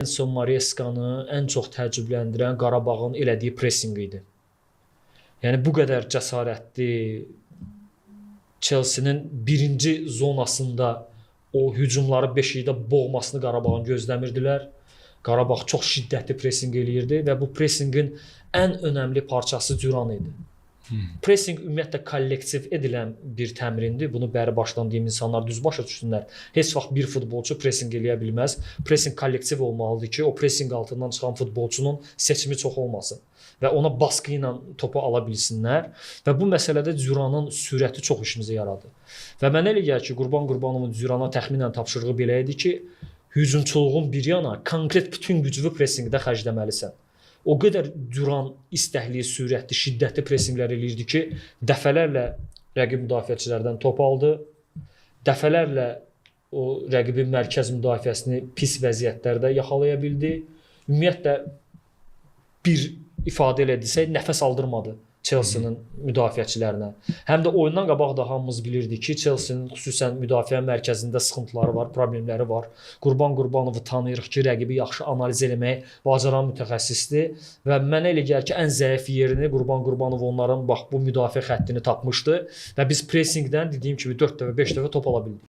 Enzo Marescanı ən çox təəccübləndirən Qarabağın elədiyi pressinq idi. Yəni bu qədər cəsarətli Chelsea-nin birinci zonasında o hücumları beşikdə boğmasını Qarabağın gözləmirdilər. Qarabağ çox şiddətli pressinq eləyirdi və bu pressinqin ən önəmli parçası Duran idi. Pressing ümumiyyətlə kollektiv edilən bir təmrindir. Bunu bəri başdan deyim, insanlar düz başa düşsünlər. Heç vaxt bir futbolçu pressing eləyə bilməz. Pressing kollektiv olmalıdır ki, o pressing altından çıxan futbolçunun seçimi çox olmasın və ona baskı ilə topu ala bilsinlər. Və bu məsələdə Duranın sürəti çox işimizə yaradı. Və mənə elə gəlir ki, Qurban Qurbanovun Durana təxminən tapşırığı belə idi ki, hücumçuluğun bir yana konkret bütün güclü pressingdə xərcləməlisən. O qədər Duran istəkli, sürətli, şiddətli pressinqlər eləyirdi ki, dəfələrlə rəqib müdafiəçilərdən top aldı. Dəfələrlə o rəqibin mərkəz müdafiəsini pis vəziyyətlərdə yaxalaya bildi. Ümumiyyətlə bir ifadə ilə desək, nəfəs aldırmadı Chelsea-nin müdafiəçilərinə. Həm də oyundan qabaq da hamımız bilirdi ki, Chelsea-nin xüsusən müdafiə mərkəzində sıxıntıları var, problemləri var. Qurban Qurbanovu tanıyırıq ki, rəqibi yaxşı analiz eləməyi bacaran mütəxəssisdir və mənə elə gəlir ki, ən zəif yerini Qurban Qurbanov onların bax bu müdafiə xəttini tapmışdı və biz pressingdən dediyim kimi 4 dəfə, 5 dəfə top ala bildik.